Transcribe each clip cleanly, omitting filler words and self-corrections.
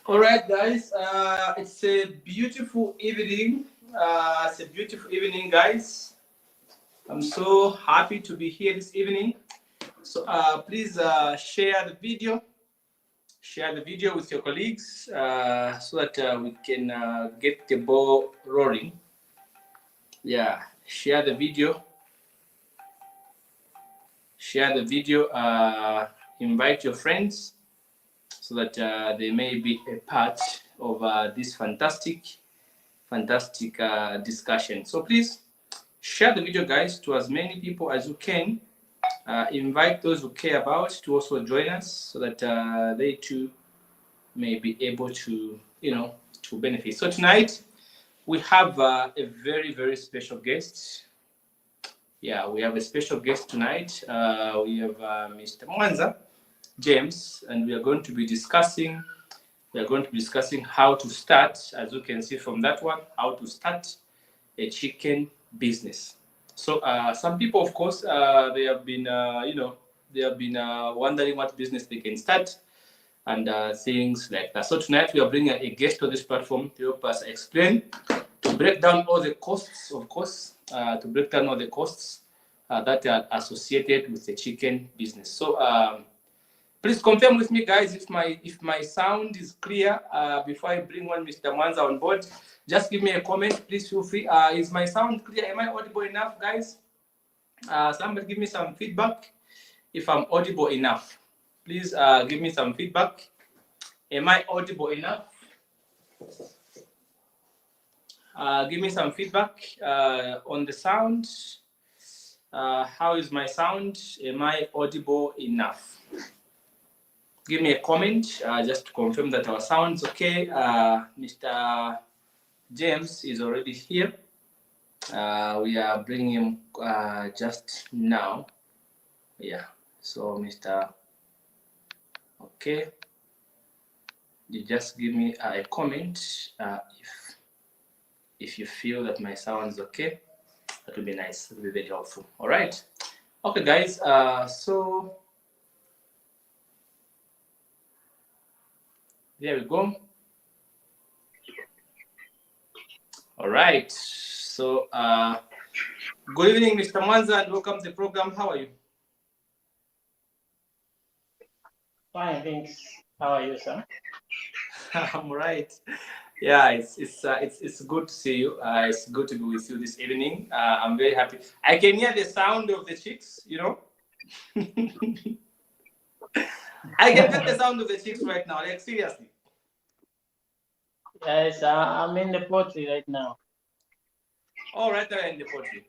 All right, guys. It's a beautiful evening. Guys. I'm so happy to be here this evening. So please share the video. Share the video with your colleagues so that we can get the ball rolling. Yeah, share the video. Share the video. Invite your friends so that they may be a part of this fantastic discussion. So please share the video, guys, to as many people as you can. Invite those who care about to also join us so that they too may be able to, to benefit. So tonight we have a very special guest. Yeah, we have a special guest tonight. We have Mr. Mwanza James, and we are going to be discussing how to start, as you can see from that one, how to start a chicken business. So some people, of course, they have been, wondering what business they can start and things like that. So tonight we are bringing a guest to this platform to help us explain, to break down all the costs, of course, that are associated with the chicken business. So please confirm with me, guys, if my sound is clear before I bring one Mr. Mwanza on board. Just give me a comment. Please feel free. Is my sound clear? Am I audible enough, guys? Somebody give me some feedback if I'm audible enough. Please give me some feedback. Am I audible enough? Give me some feedback on the sound. How is my sound? Am I audible enough? Give me a comment just to confirm that our sound's okay. Mr. James is already here. We are bringing him just now. Yeah. So, Mr. Okay. You just give me a comment if you feel that my sound is okay. That would be nice. That would be very helpful. All right. Okay, guys. So there we go. All right. So, good evening, Mr. Mwanza, and welcome to the program. How are you? Fine, thanks. How are you, sir? I'm right. Yeah, it's good to see you. It's good to be with you this evening. I'm very happy. I can hear the sound of the chicks. I can get the sound of the chicks right now. Like seriously. Yes, I'm in the poultry right now. Oh, right there in the poultry.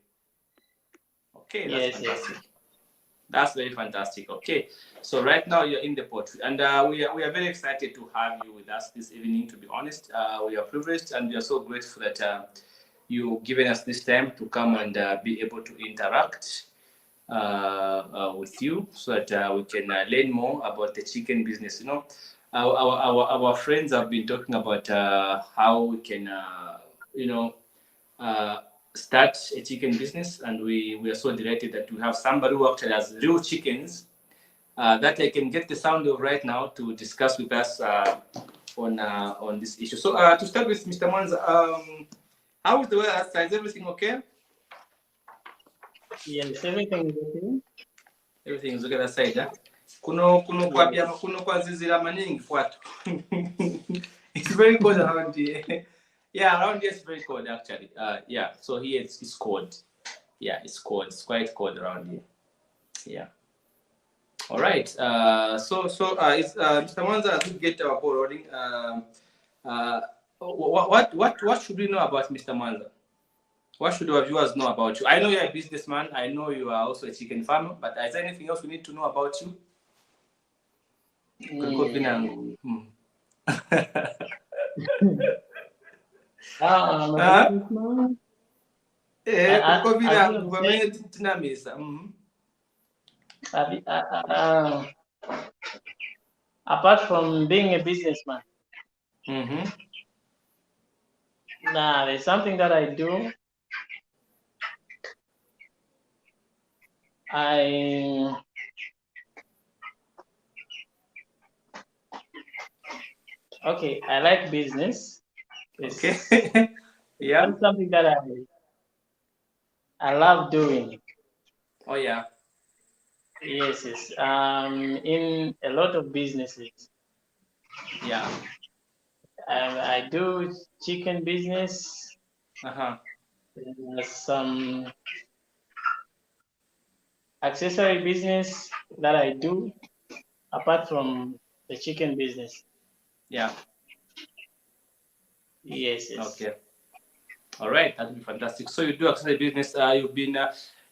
Okay, that's fantastic. Yes. That's very fantastic. Okay, so right now you're in the poultry, and we are very excited to have you with us this evening. To be honest, we are privileged and we are so grateful that you've given us this time to come and be able to interact with you, so that we can learn more about the chicken business. Our friends have been talking about how we can, start a chicken business, and we are so delighted that we have somebody who actually has real chickens that I can get the sound of right now to discuss with us on this issue. So to start with, Mr. Mwanza, how is the weather outside? Is everything okay? Yes, everything is okay. Everything is okay that side, huh? Kuno kwa zizira maningi fuatu. It's very cold around here. Yeah, around here it's very cold actually. Yeah, so here it's cold. Yeah, it's cold. It's quite cold around here. Yeah. All right. So it's Mr. Mwanza, as we get our ball rolling, what should we know about Mr. Mwanza? What should our viewers know about you? I know you're a businessman. I know you are also a chicken farmer. But is there anything else we need to know about you? I'm a businessman. Apart from being a businessman, there's something that I do. Okay, I like business. Okay. It's Yeah. not something that I love doing. Oh yeah. Yes, yes. In a lot of businesses, Yeah. I do chicken business, Uh-huh. some accessory business that I do apart from the chicken business. Yeah. Yes, yes. Okay. All right. That'd be fantastic. So you do accessory business. You've been.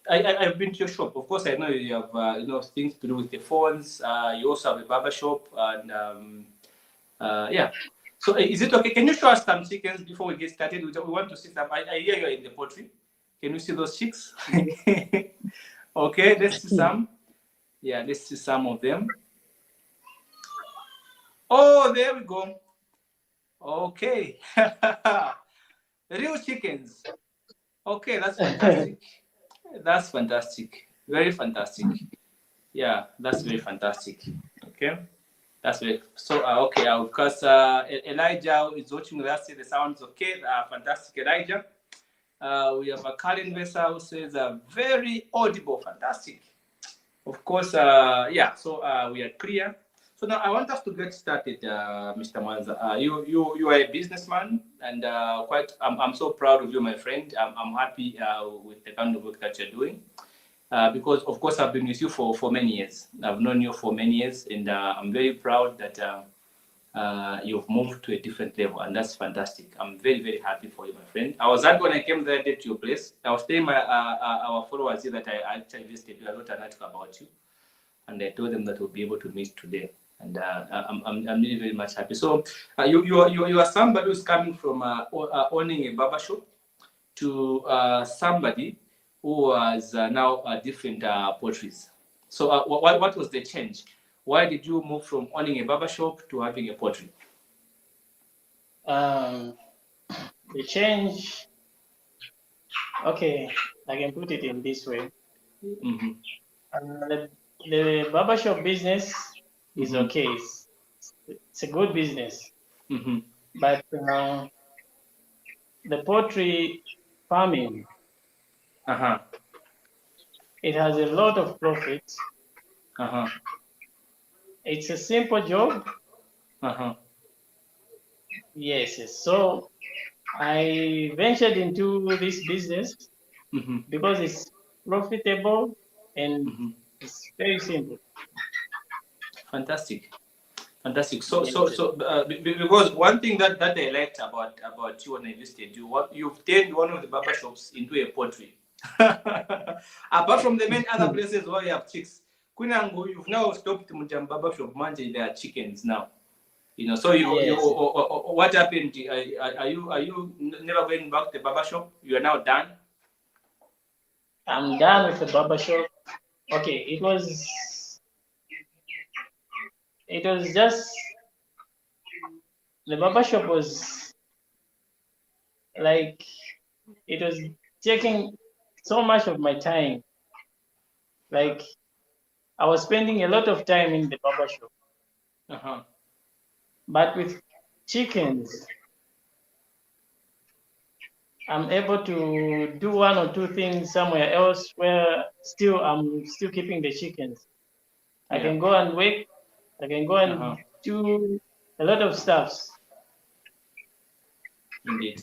I've been to your shop. Of course, I know you have things to do with the phones. You also have a barber shop, and yeah. So is it okay? Can you show us some chickens before we get started? We want to see some. I hear you're in the poultry. Can you see those chicks? Okay, let's see some. Yeah, let's see some of them. Oh, there we go. Okay. Real chickens. Okay, that's fantastic. That's fantastic. Very fantastic. Yeah, that's very fantastic. Okay. That's very so okay. Because Elijah is watching with us. The sounds okay. Fantastic, Elijah. We have a Karen Vesa who says very audible, fantastic. Of course, yeah. So we are clear. So now I want us to get started, Mr. Manza. You are a businessman, and I'm so proud of you, my friend. I'm happy with the kind of work that you're doing. Because of course I've been with you for many years. I've known you for many years, and I'm very proud that you've moved to a different level, and that's fantastic. I'm very very happy for you, my friend. I was happy when I came there to your place. I was telling our followers here that I actually visited you. I wrote an article about you, and I told them that we'll be able to meet today. And I'm really very much happy. So you are somebody who's coming from owning a barber shop to somebody who was now different poultries. So what was the change? Why did you move from owning a barber shop to having a poultry? Um, the change, okay, I can put it in this way. Mm-hmm. The barbershop business is Mm-hmm. okay. It's a good business, Mm-hmm. but the poultry farming, Uh-huh. it has a lot of profit. Uh-huh. It's a simple job. Uh-huh. Yes, yes. So I ventured into this business Mm-hmm. because it's profitable and Mm-hmm. it's very simple. Fantastic. Fantastic. So, Yes, so, yes. so, because one thing that I liked about you when I visited you, what you've turned one of the barber shops into a poultry. Apart from the many other places where you have chicks, Kunango, you've now stopped Mujam barber shop. Manje, there are chickens now. So Yes. what happened? Are you never going back to the barber shop? You are now done. I'm done with the barber shop. Okay, it was just the barber shop was like it was taking so much of my time. Like I was spending a lot of time in the barber shop. Uh-huh. But with chickens, I'm able to do one or two things somewhere else where I'm still keeping the chickens. I Yeah. can go and work. I can go Uh-huh. and do a lot of stuffs. Indeed.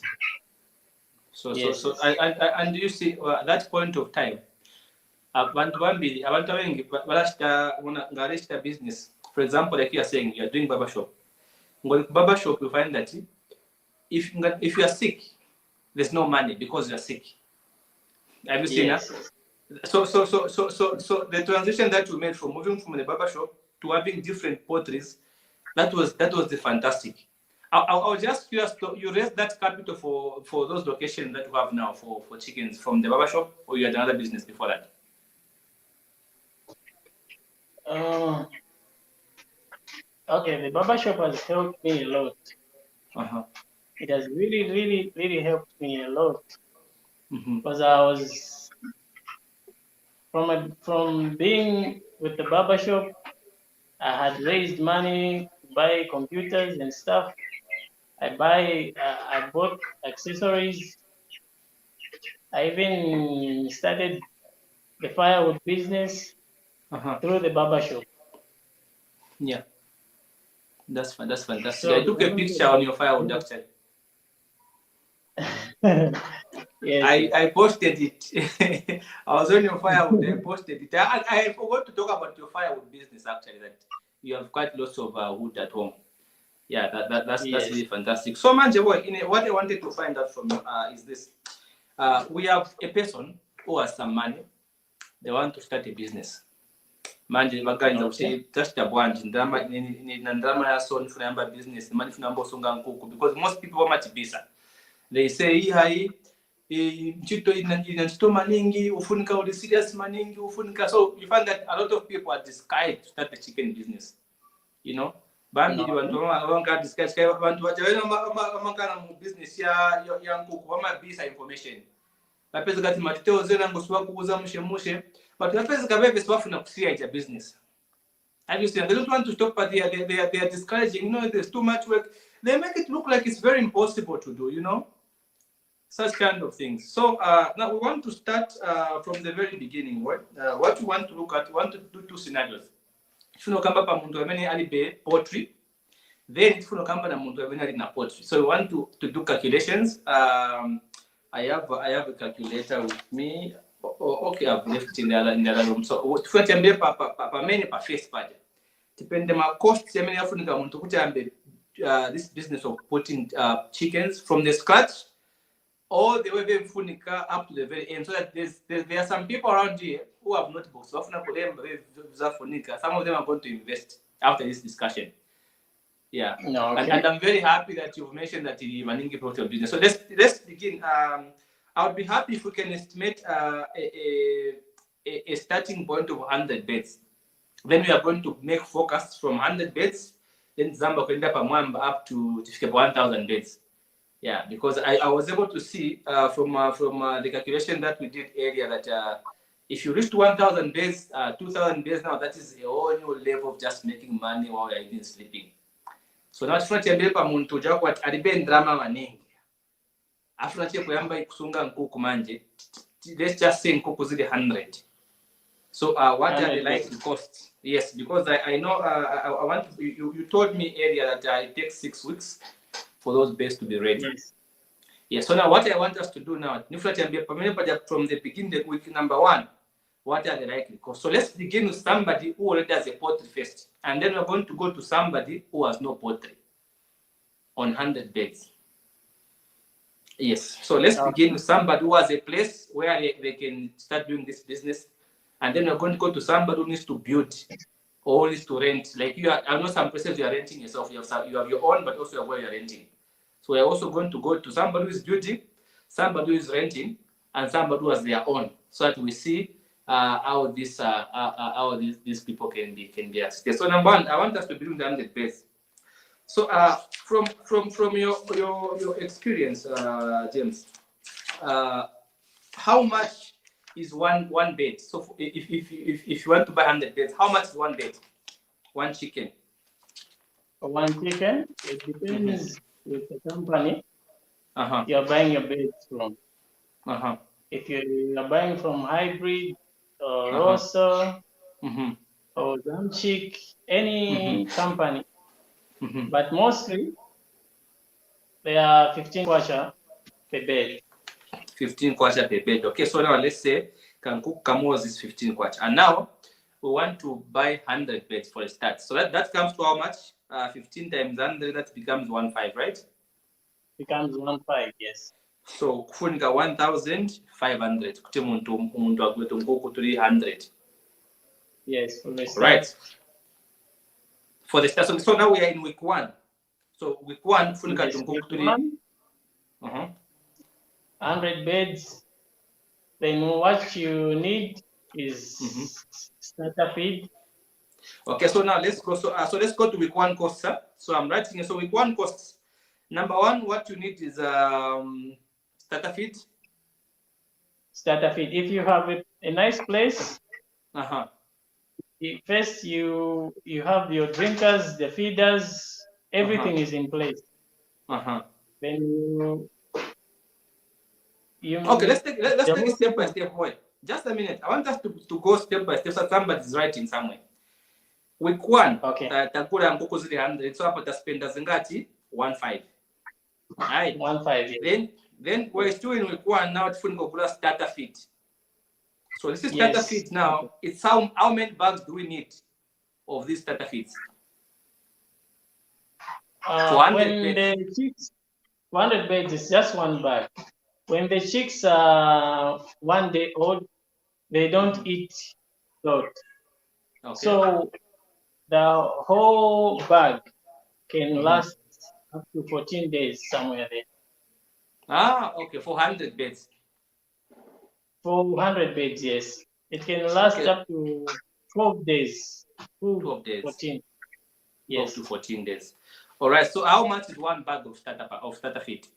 So, so, Yes, so, yes. and you see at that point of time, abantu abengi nga register business. For example, like you are saying, you are doing barbershop. Ngoli ku barbershop, you find that if you are sick, there's no money because you are sick. Have you seen that? Yes, yes. So the transition that you made from moving from the barbershop to having different potteries, that was the fantastic. I was just curious. You raised that capital for those locations that you have now for chickens from the barbershop, or you had another business before that? Uh, okay, the barber shop has helped me a lot. Uh-huh. It has really, really, really helped me a lot Mm-hmm. because I was from being with the barber shop, I had raised money buy computers and stuff. I bought accessories. I even started the firewood business through the barber shop. Yeah, that's fantastic. So I took a picture on your firewood actually. yes. I posted it. I was on your firewood. I posted it. I forgot to talk about your firewood business actually. That you have quite lots of wood at home. Yeah, that's Yes. really fantastic. So, Manje, what I wanted to find out from you is this: we have a person who has some money. They want to start a business. Manje baganza kuti tachita bwanji ndarama yaso ndifuna yamba business mani funa mbosonga nkuku because most people vamatibisa. They say hai ntchito ina ntchito maningi ufunika uli serious maningi ufunika, so you find that a lot of people are discouraged to start a chicken business, you know. Bambiri vantu vanga discouraged vantu vachawena makana mu business ya nkuku vamabisa information vapedza kati matiteozera ngosiwa kuuza mushe but vapedza kaveve sivafuna kusiya ita business. Have you seen? They don't want to stop, but they are discouraging. You know, there's too much work. They make it look like it's very impossible to do. You know, such kind of things. So now we want to start from the very beginning. What we want to look at, we want to do two scenarios. If you know, kamba pa muntu amene alibe poultry, then if you know kamba na muntu amene ali na poultry. So we want to do calculations. I have a calculator with me. Okay, I've left in the other room. So tufuatiambie pa many pa face page. Depende ma costs yamene yafunika muntu kuti ambe this business of putting chickens from the scratch all the way funika up to the very end, so that there are some people around here who have notebooks. Some of them are going to invest after this discussion. Yeah. No, okay. And I'm very happy that you've mentioned that the Maningi brought your business. So let's begin. I would be happy if we can estimate a starting point of 100 beds. Then we are going to make forecasts from 100 beds. Then Zamba can up to 1,000 beds. Yeah, because I was able to see from the calculation that we did earlier that if you reach to 1,000 beds, 2,000 beds now, that is a whole new level of just making money while you're even sleeping. So now tunachambia pa muntu jako alibe ndrama maningi. After kuyamba ikusunga nkuku manje, let's just say nkuku zile 100. So what are the likely costs? Yes, because I know I want you told me earlier that it takes 6 weeks for those beds to be ready. Yes. Yes. So now what I want us to do now, from the beginning, week number 1, what are the likely costs? So let's begin with somebody who already has a poultry first, and then we're going to go to somebody who has no poultry on 100 beds. Yes. So let's begin with somebody who has a place where they can start doing this business, and then we're going to go to somebody who needs to build or needs to rent. Like I know some places you are renting yourself. You have your own, but also where you're renting. So we're also going to go to somebody who is building, somebody who is renting, and somebody who has their own, so that we see how these people can be assisted. So number 1, I want us to build 100 beds. So from your experience, James, how much is one bed? So if you want to buy 100 beds, how much is one bed? One chicken. One chicken, it depends with the company you're buying your beds from. If you are buying from Hybrid or Rosso or Zamchick, any company, but mostly they are 15 kwacha per bed. 15 kwacha per bed. Okay, so now let's say Kankuku Kamoz is 15 kwacha, and now we want to buy 100 beds for a start. So that comes to how much? 15 times 100, that becomes 1.5, right? Becomes 1.5, yes. So kufunika 1,500. Kuti muntu agwete nkuku 300. Yes, for the start. Right. For the start. So now we are in week 1. So week 1, kufunika nkuku 300. 100 beds. Then what you need is starter feed. Okay, so now let's go. So let's go to week 1 costs. So I'm writing it. So week 1 costs. Number 1, what you need is starter feed. Starter feed. If you have a nice place, first you have your drinkers, the feeders, everything is in place. Then you Okay, let's take it step by step. Boy, just a minute. I want us to go step by step so somebody's writing somewhere. Week 1, okay. takula nkoko zili 100, so hapa taspenda zingati 15. Right. 15. Yes. Then we're still in week 1 now. Tifuni kugula starter feed. So this is starter feed now. Okay. It's how many bags do we need of these starter feeds? When the chicks, 100 beds is just one bag. When the chicks are 1 day old, they don't eat lot. Okay. So the whole bag can last up to 14 days somewhere there. Okay, 400 beds. 400 beds, yes. It can last up to 12 days. 12 days. 14. Yes. 12 to 14 days. All right. So how much is one bag of starter feed?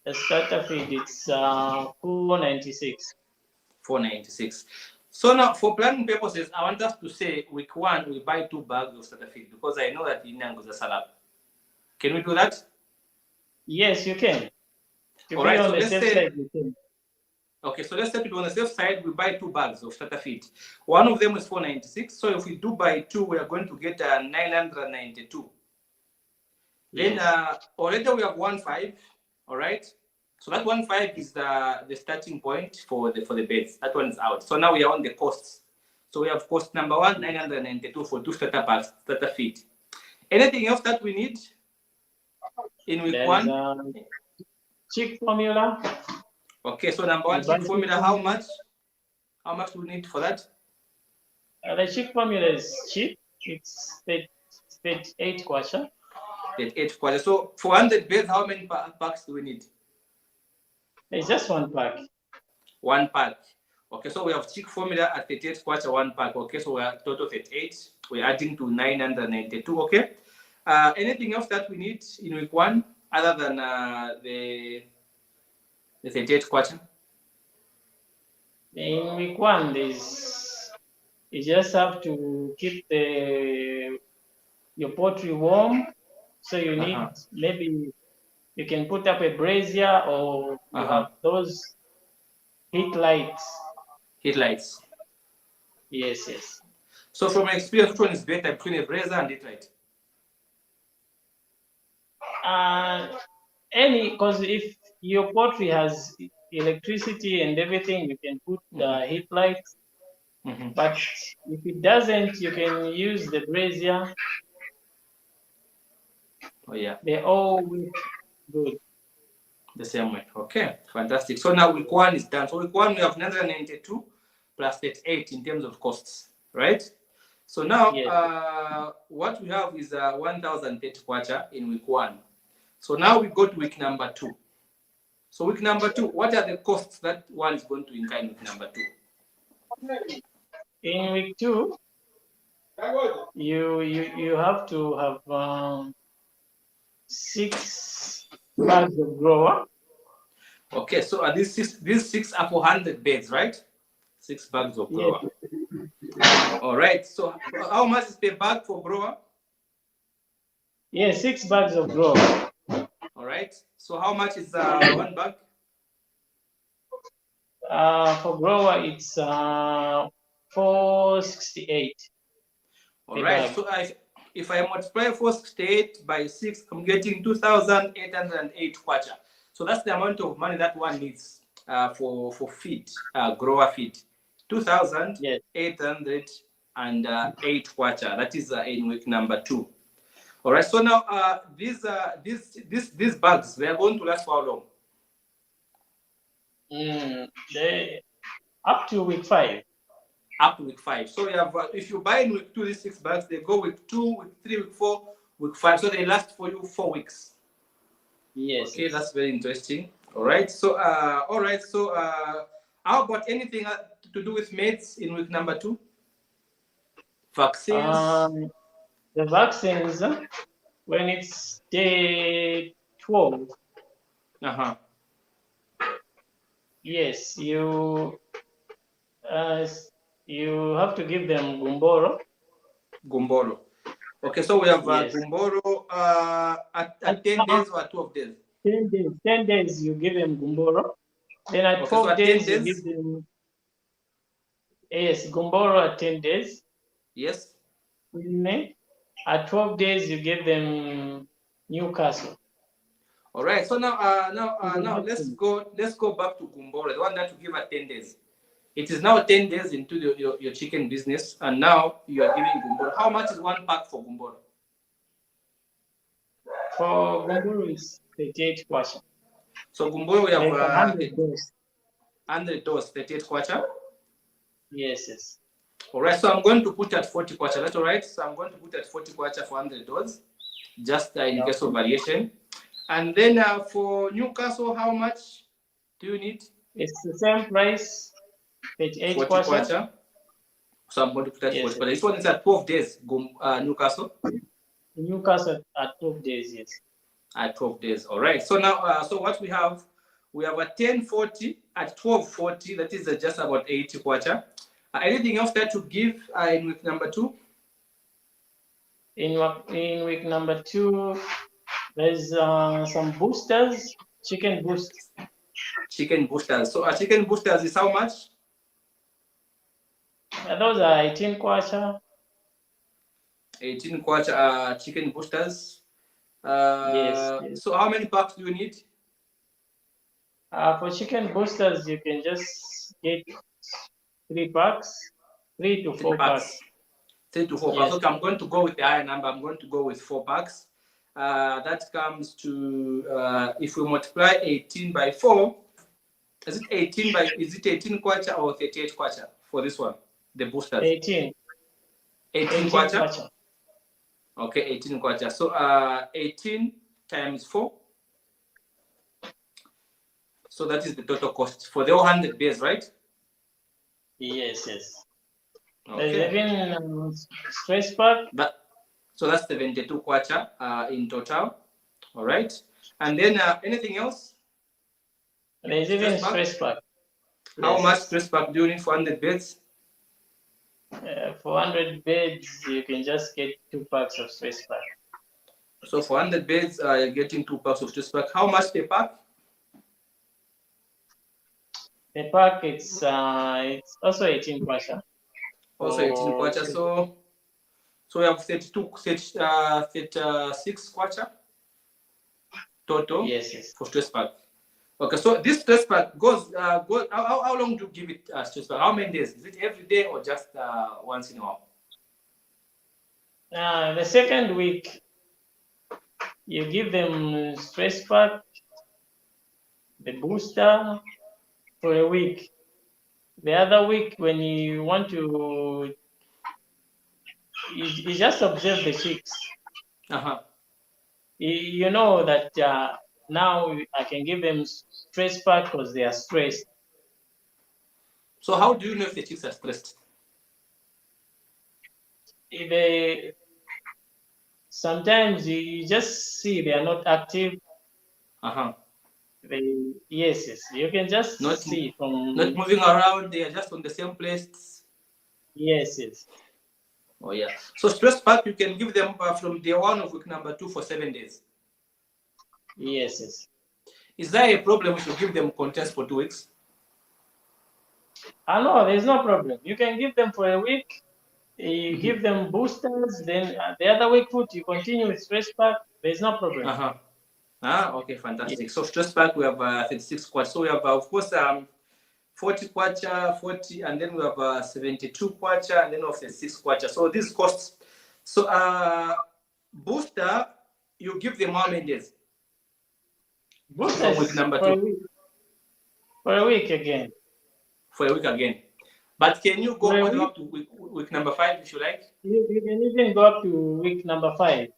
The starter feed, it's 496. 496. So now, for planning purposes, I want us to say week 1 we buy 2 bags of starter feed because I know that in Nangoza salad. Can we do that? Yes, you can. All right. So let's say. Okay, so let's say on the safe side, we buy 2 bags of starter feed. One of them is 496. So if we do buy 2, we are going to get 992. Yes. Then already we have 15. All right. So that 15 is the starting point for the beds. That one is out. So now we are on the costs. So we have cost number 1, 992 for 2 starter feed. Anything else that we need in week 1? Chick formula. Okay, so number 1 chick formula, how much? How much do we need for that? The chick formula is cheap. It's 38 kwacha. 38 kwacha. So 400 beds, how many packs do we need? It's just 1 pack. 1 pack. Okay, so we have chick formula at 38 kwacha, 1 pack. Okay, so we are total 38. We're adding to 992. Okay. Anything else that we need in week 1 other than the 38 kwacha? In week 1, you just have to keep your poultry warm. So you need maybe you can put up a brazier or you have those heat lights. Heat lights. Yes, yes. So from experience, which one is better between a brazier and heat light? Because if your poultry has electricity and everything, you can put the heat lights. But if it doesn't, you can use the brazier. Oh yeah. They all work good. The same way. Okay, fantastic. So now week 1 is done. So week 1 we have 992 plus 38 in terms of costs, right? So now what we have is 1,030 kwacha in week 1. So now we go to week number 2. So week number 2, what are the costs that one is going to incur in week number 2? In week 2, you have to have 6 bags of grower. Okay, so these 6 are 400 beds, right? 6 bags of grower. Yes. All right. So how much is per bag for grower? Yes, 6 bags of grower. All right. So how much is 1 bag? For grower, it's 468. All right. Bag. So if I multiply 468 by 6, I'm getting 2,808 kwacha. So that's the amount of money that one needs for feed, grower feed. 2,808 kwacha. That is in week number 2. All right. So now these bags, they are going to last for how long? They up to week 5. Up to week 5. So you have if you buy in week 2 these 6 bags, they go week 2, week 3, week 4, week 5. So they last for you 4 weeks. Yes. Okay, that's very interesting. All right. So how about anything to do with meds in week number 2? Vaccines. The vaccines when it's day 12. Yes, you You have to give them gumboro. Gumboro. Okay, so we have Yes. gumboro at 10 days or 12 days? 10 days. 10 days you give them gumboro. Then at Okay, 12 so at 10 days you days? give them, yes, gumboro at 10 days. Yes. At 12 days you give them Newcastle. All right. So now let's go back to gumboro, the one that you give at 10 days. It is now 10 days into your chicken business, and now you are giving gumboro. How much is one pack for gumboro? For gumboro is 38 kwacha. So gumboro we have 100 dose. 100 dose, 38 kwacha. Yes, yes. All right. So I'm going to put at 40 kwacha. That's all right. So I'm going to put at 40 kwacha for 100 dose, just in case of variation. And then for Newcastle, how much do you need? It's the same price, 38 40 kwacha. kwacha. So I'm going to put that 40 kwacha. This one is at 12 days, Newcastle. Newcastle at 12 days, yes. At 12 days. All right. So now, so what we have a 1040 at 1240. That is just about 80 kwacha. Anything else that you give in week number 2? In week number 2, there's some boosters, chicken boost. Chicken boosters. So chicken boosters is how much? Those are 18 kwacha. 18 kwacha chicken boosters. Yes. So how many packs do you need? For chicken boosters, you can just get 3 packs, 3 to 4 packs. 3 to 4 packs. Okay, I'm going to go with the higher number. I'm going to go with 4 packs. That comes to, if we multiply 18 by 4, is it 18 kwacha or 38 kwacha for this one? The boosters? 18 kwacha? Okay, 18 kwacha. So 18 times 4. So that is the total cost for the 100 days, right? Yes, yes. Okay. There's even stress pack. So that's 72 kwacha in total. All right. And then anything else? There's even stress pack. How much stress pack do you need for 100 beds? For 100 beds, you can just get 2 packs of stress pack. So for 100 beds, you're getting 2 packs of stress pack. How much per pack? The pack, it's also 18 kwacha. Also 18 kwacha. So we have 36 kwacha total. Yes. For stress pack. Okay, so this stress pack goes how long do you give it stress pack? How many days? Is it every day or just once in a while? The second week, you give them stress pack, the booster, for a week. The other week, when you want to, you just observe the chicks. You know that now I can give them stress pack because they are stressed. So how do you know if the chicks are stressed? Sometimes you just see they are not active. Yes, you can just see from not moving around. They are just on the same place. Yes. Oh yeah. So stress pack you can give them from day 1 of week number 2 for 7 days. Yes. Is there a problem if you give them contents for 2 weeks? No, there's no problem. You can give them for a week. You give them boosters. Then the other week you continue with stress pack. There's no problem. Okay, fantastic. Yes. So stress pack we have 36 kwacha. So we have of course 40 kwacha, 40, and then we have 72 kwacha, and then we have 36 kwacha. So these costs. So booster, you give them how many days? Booster week number 2. For a week again. For a week again. But can you go all the way up to week number 5 if you like? You can even go up to week number 5.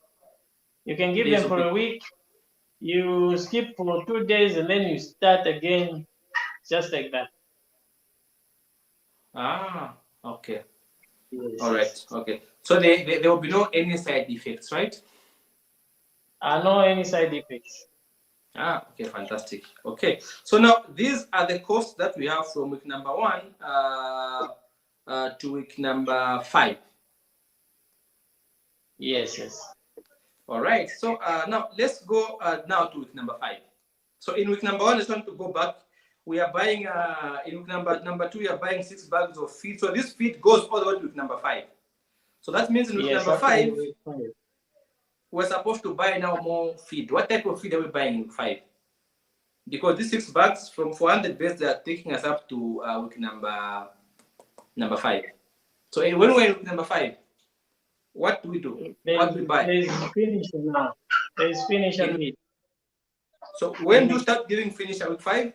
You can give them for a week. You skip for 2 days and then you start again, just like that. Okay. Yes, all right. Okay. So there will be no any side effects, right? No any side effects. Okay, fantastic. Okay, so now these are the costs that we have from week number 1 to week number 5. Yes, yes. All right. So now let's go now to week number 5. So in week number 1, I just want to go back. We are buying in week number 2. We are buying 6 bags of feed. So this feed goes all the way to week number 5. So that means in week Yes, number 5, week 5, we're supposed to buy now more feed. What type of feed are we buying in week 5? Because these 6 bags from 400 beds, they are taking us up to week number 5. So when we're in week number 5, what do we do? What do we buy? There is finisher now. There is finisher feed. So when do you start giving finisher? Week 5?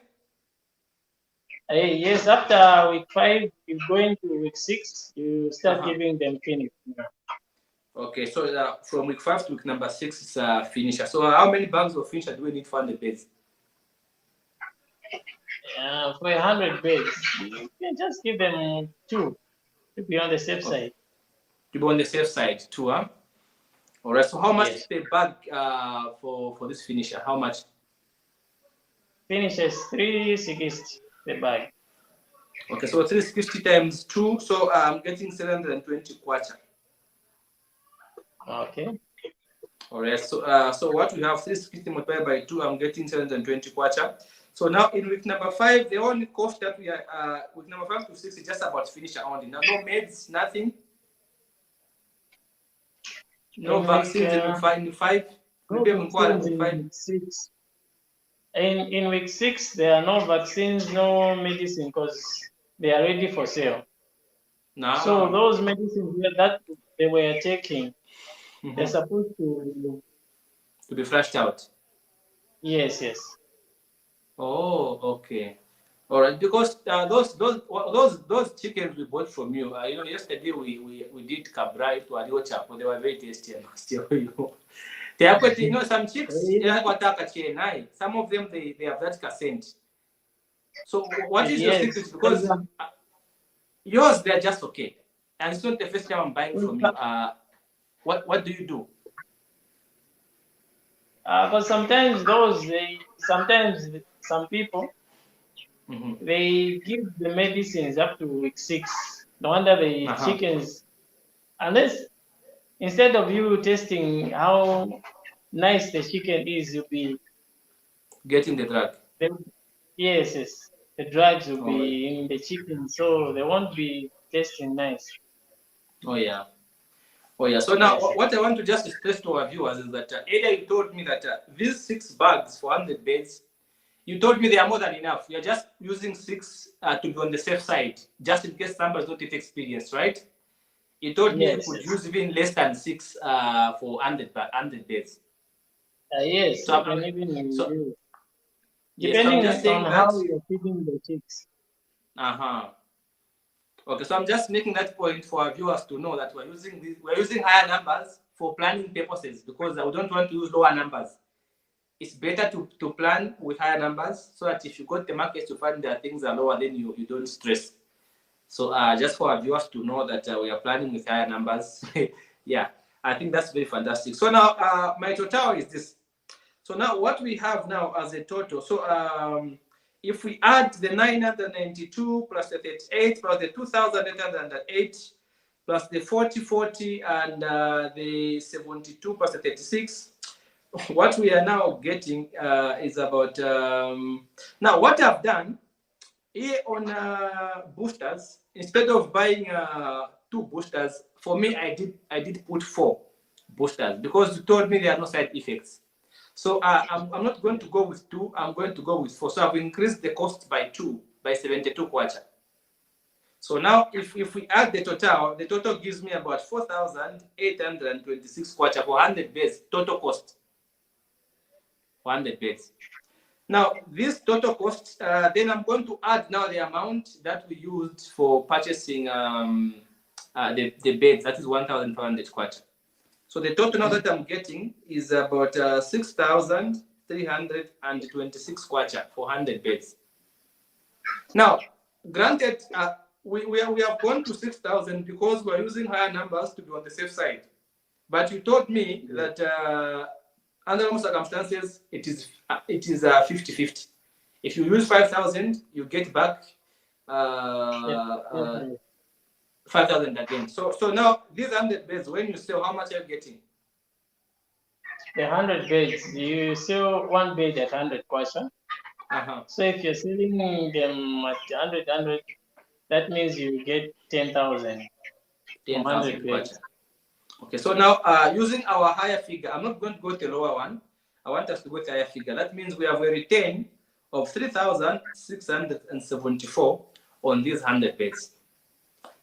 Yes, after week 5, you go into week 6, you start giving them finisher now. Okay, so from week 5 to week number 6 is finisher. So how many bags of finisher do we need for 100 beds? For 100 beds, you can just give them 2 to be on the safe side. To be on the safe side, 2, huh? All right. So how much per bag for this finisher? How much? Finisher is 360 per bag. Okay, so 360 times 2, so I'm getting 720 kwacha. Okay. All right. So what we have 360 multiplied by 2, I'm getting 720 kwacha. So now in week number 5, the only cost that we are week number 5 to 6 is just about finisher only. Now no meds, nothing. No vaccines in week 5. No vaccines in week 6. In week 6, there are no vaccines, no medicine, because they are ready for sale. No. So those medicines that they were taking, they're supposed to be flushed out. Yes, yes. Oh, okay. All right, because those chickens we bought from you, yesterday we did kabrai to Adio Chapo. They were very tasty, and still they are quite, some chicks, some of them they have that scent. So what is your secret? Because yours they're just okay, and it's not the first time I'm buying from you. What do you do? But sometimes some people they give the medicines up to week 6. No wonder the chickens, unless instead of you testing how nice the chicken is, you'll be getting the drug. Yes, the drugs will be in the chicken, so they won't be tasting nice. Oh yeah. So now, what I want to just stress to our viewers is that earlier you told me that these 6 bags for 100 beds, you told me they are more than enough. We are just using 6 to be on the safe side, just in case somebody's not yet experienced, right? You told me you could use even less than 6 for 100 beds. Yes, so depending on how you're feeding the chicks. Okay, so I'm just making that point for our viewers to know that we're using higher numbers for planning purposes, because we don't want to use lower numbers. It's better to plan with higher numbers, so that if you got the market to find that things are lower, then you don't stress. So just for our viewers to know that we are planning with higher numbers. Yeah, I think that's very fantastic. So now my total is this. So now what we have now as a total, so if we add the 992 plus the 38 plus the 2,808 plus the 40 and the 72 plus the 36, what we are now getting is about, now what I've done here on boosters, instead of buying 2 boosters, for me I did put 4 boosters, because you told me there are no side effects. So I'm not going to go with 2, I'm going to go with 4. So I've increased the cost by 2, by 72 kwacha. So now if we add the total gives me about 4,826 kwacha for 100 beds, total cost. 100 beds. Now this total cost, then I'm going to add now the amount that we used for purchasing the beds, that is 1,500 kwacha. So the total now that I'm getting is about 6,326 kwacha for 100 beds. Now, granted, we have gone to 6,000 because we're using higher numbers to be on the safe side. But you told me that under normal circumstances, it is 50-50. If you use 5,000, you get back 5,000 again. So now these 100 beds, when you sell, how much are you getting? The 100 beds, you sell one bed at 100 kwacha. So if you're selling them at 100, that means you get 10,000. 10,000 kwacha. Okay, so now using our higher figure, I'm not going to go to the lower one. I want us to go to the higher figure. That means we have a return of 3,674 on these 100 beds.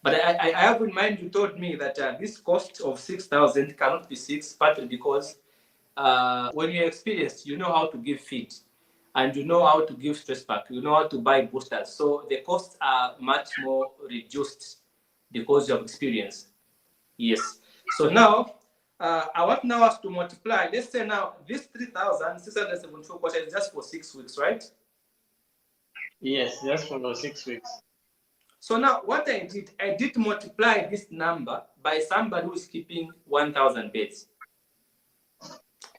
But I have in mind, you told me that this cost of 6,000 cannot be 6, partly because when you're experienced, you know how to give feed and you know how to give stress pack, you know how to buy boosters. So the costs are much more reduced because you have experience. Yes. So now, I want now us to multiply. Let's say now this 3,674 kwacha is just for 6 weeks, right? Yes, just for 6 weeks. So now what I did multiply this number by somebody who is keeping 1,000 beds.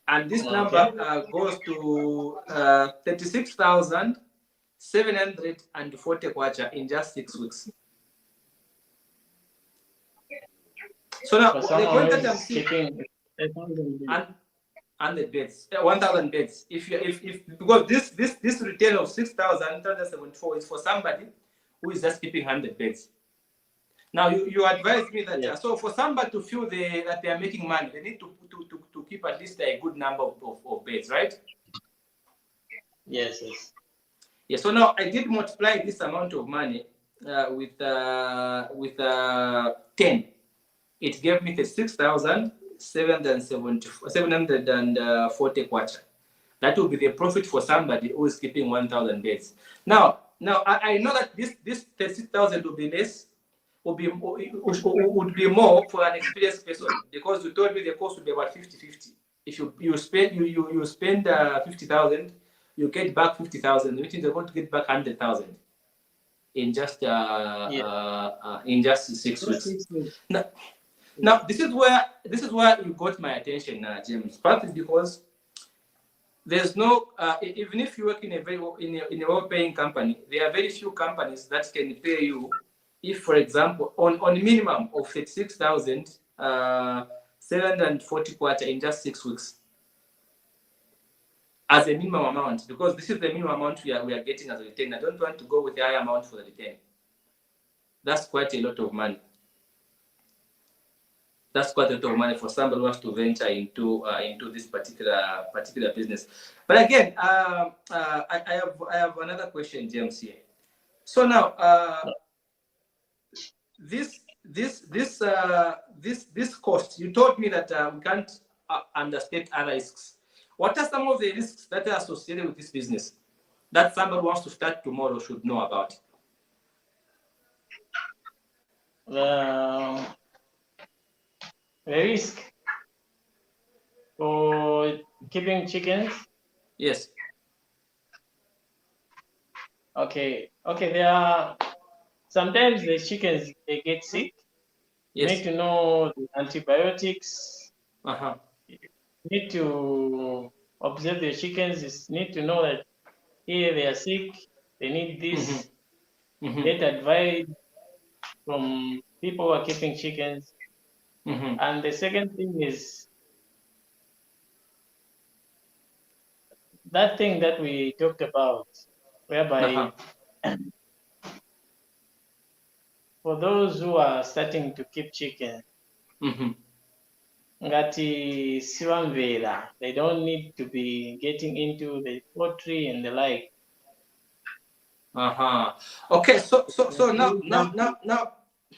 And this number goes to 36,740 kwacha in just 6 weeks. So now the point that I'm seeing, 100 beds, 1,000 beds. If because this return of 6,374 is for somebody who is just keeping 100 beds. Now you advise me that so for somebody to feel that they are making money, they need to keep at least a good number of beds, right? Yes. Yeah. So now I did multiply this amount of money with 10. It gave me 6,740 kwacha. That will be the profit for somebody who is keeping 1,000 beds. Now I know that this 36,000 will be less, would be more for an experienced person, because you told me the cost would be about 50-50. If you spend 50,000, you get back 50,000, which means you're going to get back 100,000 in just 6 weeks. Now this is where you got my attention, James. Partly because there's no even if you work in a well-paying company, there are very few companies that can pay you if, for example, on minimum of 36,740 kwacha in just 6 weeks as a minimum amount, because this is the minimum amount we are getting as a return. I don't want to go with the higher amount for the return. That's quite a lot of money. That's quite a lot of money for somebody who wants to venture into this particular business. But again, I have another question, James, here. So now, this cost, you told me that we can't understate other risks. What are some of the risks that are associated with this business that somebody who wants to start tomorrow should know about? The risk for keeping chickens? Yes. Okay. There are sometimes the chickens, they get sick. Yes. You need to know the antibiotics. You need to observe the chickens. You need to know that here they are sick, they need this. Get advice from people who are keeping chickens. And the second thing is that thing that we talked about, whereby for those who are starting to keep chickens, ngati siwamvera, they don't need to be getting into the poultry and the like. Okay, so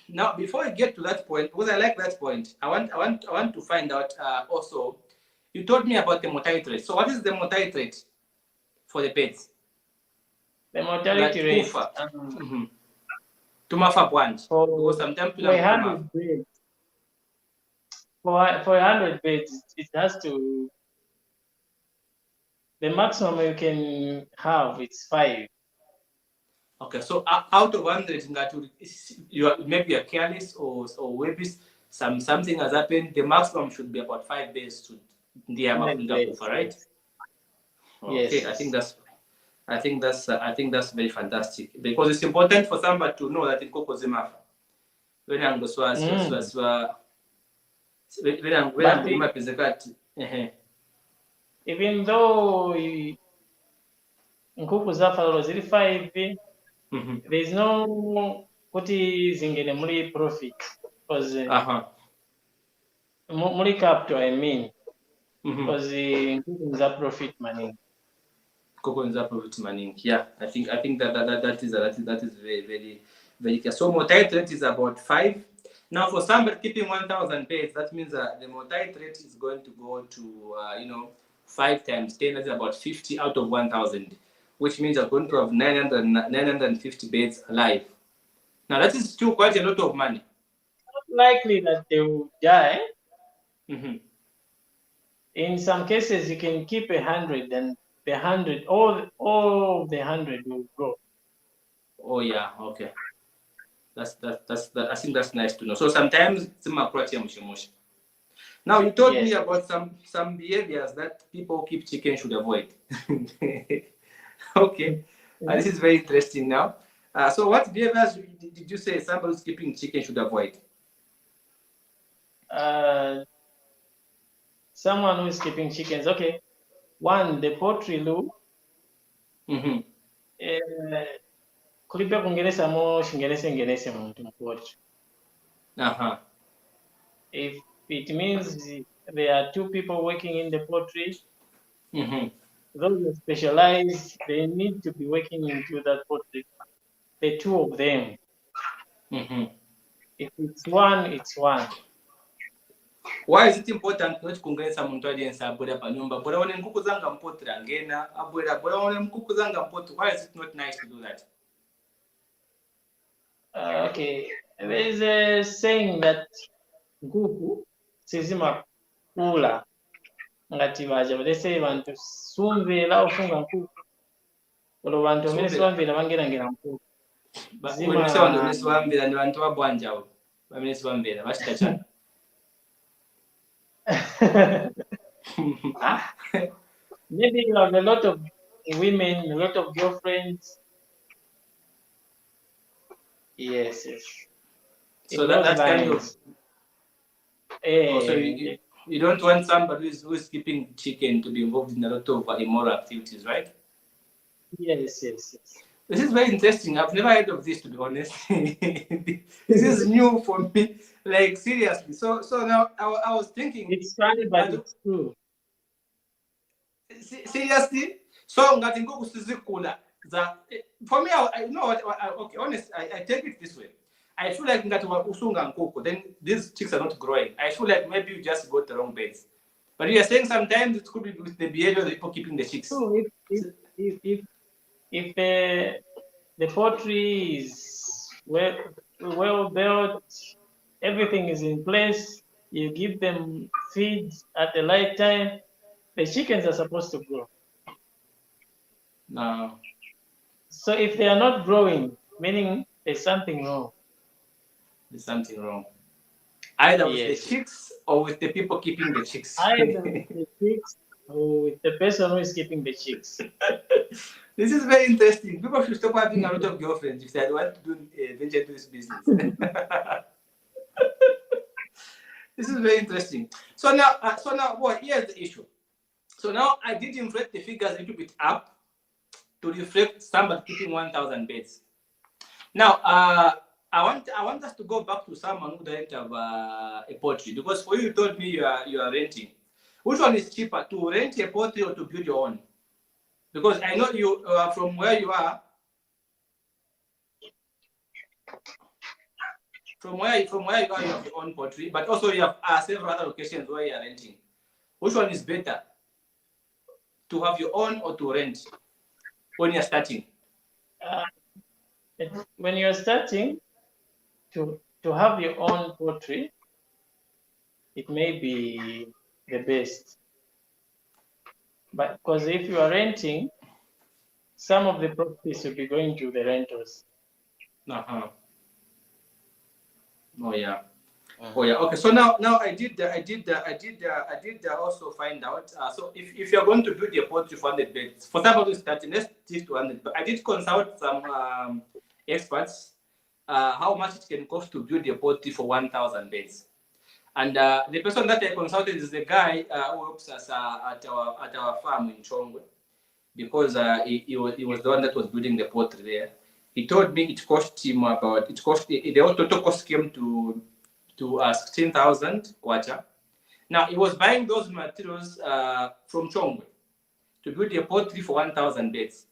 now before I get to that point, because I like that point, I want to find out also. You told me about the mortality rate. So what is the mortality rate for the pets? The mortality rate. Tumafa branch. Because sometimes for 100 beds. For 100 beds, it has to. The maximum you can have is 5. Okay, so out of 100, maybe you're careless or maybe something has happened. The maximum should be about 5 days to the amount of right? Okay, yes. I think that's very fantastic, because it's important for somebody to know that in Kokozemafa, Even though nkhuku zafa zili 5, there is no kuti zingene muli profit because muli capital, I mean, because nkhuku za profit money. Profit money. Yeah, I think that is very very very clear. So mortality rate is about 5. Now, for somebody keeping 1,000 beds, that means the mortality rate is going to go to 5 times 10. That's about 50 out of 1,000, which means you're going to have 950 beds alive. Now, that is still quite a lot of money. Not likely that they will die. In some cases, you can keep 100, and the 100, all the 100 will go. Oh yeah, okay. That's I think that's nice to know. So sometimes it's now you told me about some behaviors that people keep chicken should avoid. Okay, this is very interesting now. So what behaviors did you say somebody who's keeping chicken should avoid? Someone who is keeping chickens, okay. One, the poultry loop. Kulipe kungeresa mo shingerese muntu mu poultry. If it means there are 2 people working in the poultry, those who specialize, they need to be working into that poultry. The 2 of them. If it's one, it's one. Why is it important not kungeresa muntu aliyensa abwera pa nyumba? Bora one nkuku zanga mpotra ngena abwera bora one nkuku zanga mpotra. Why is it not nice to do that? Okay, there is a saying that nkuku sizima kula ngati baja balese bantu sumvera ofunga nkuku olo bantu bamene sibamvera bangerangera nkuku sibamvera ni bantu babwanja abo bamene sibamvera bashita cyane. Maybe you have a lot of women, a lot of girlfriends. Yes. So that's kind of. So you don't want somebody who is keeping chicken to be involved in a lot of immoral activities, right? Yes. This is very interesting. I've never heard of this, to be honest. This is new for me. Like, seriously. So now I was thinking. It's funny, but it's true. Seriously? So for me, I know what. Okay, honestly, I take it this way. I feel like then these chicks are not growing. I feel like maybe you just got the wrong beds. But you are saying sometimes it could be with the behavior of the people keeping the chicks. So if the poultry is well built, everything is in place, you give them feeds at the right time, the chickens are supposed to grow. No. So if they are not growing, meaning there's something wrong. There's something wrong. Either with the chicks or with the people keeping the chicks. Either with the chicks or with the person who is keeping the chicks. This is very interesting. People should stop having a lot of girlfriends if they want to venture into this business. This is very interesting. So now, here's the issue. So now I did inflate the figures a little bit up to reflect somebody keeping 1,000 beds. Now, I want us to go back to someone who doesn't have a poultry, because for you told me you are renting. Which one is cheaper, to rent a poultry or to build your own? Because I know you from where you are. From where you are, you have your own poultry, but also you have several other locations where you are renting. Which one is better, to have your own or to rent when you're starting? When you're starting, to have your own poultry, it may be the best. But because if you are renting, some of the profits will be going to the renters. Oh yeah. Okay. So now I did also find out. So if you're going to build your poultry for 100 beds, for somebody who's starting, let's stick to 100. But I did consult some experts. how much it can cost to build a poultry for 1,000 beds. And the person that I consulted is the guy who works us at our farm in Chongwe, because he was the one that was building the poultry there. He told me it cost him about, the total cost came to 16,000 kwacha. Now he was buying those materials from Chongwe to build a poultry for 1,000 beds,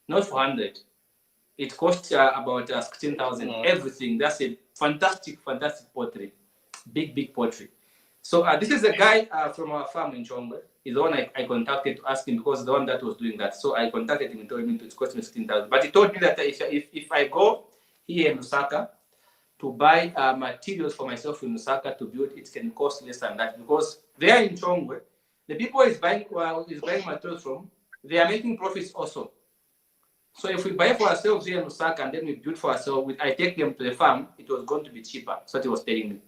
not for 100. It cost about 16,000. Everything. That's a fantastic poultry, big poultry. So this is a guy from our farm in Chongwe. He's the one I contacted to ask him, because the one that was doing that. So I contacted him and told him it cost me 16,000. But he told me that if I go here in Lusaka to buy materials for myself in Lusaka to build, it can cost less than that, because there in Chongwe, the people is buying materials from, they are making profits also. So if we buy for ourselves here in Lusaka and then we build for ourselves, I take them to the farm, it was going to be cheaper. So that he was telling me.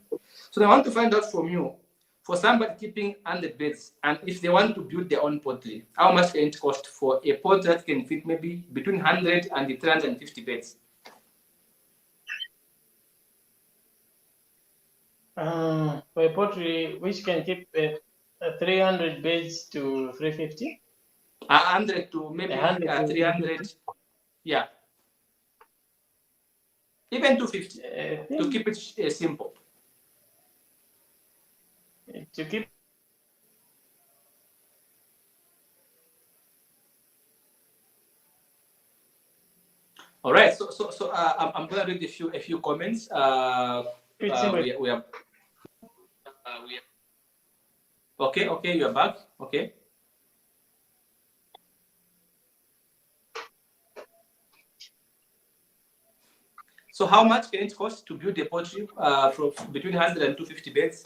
So I want to find out from you, for somebody keeping 100 beds, and if they want to build their own poultry, how much can it cost for a poultry that can fit maybe between 100 and 350 beds? For a poultry which can keep 300 beds to 350? 100 to maybe 300. Yeah. Even 250 to keep it simple. To keep. All right. So I'm gonna read a few comments. We have. Okay, you're back. Okay. So how much can it cost to build a poultry from between 100 and 250 beds?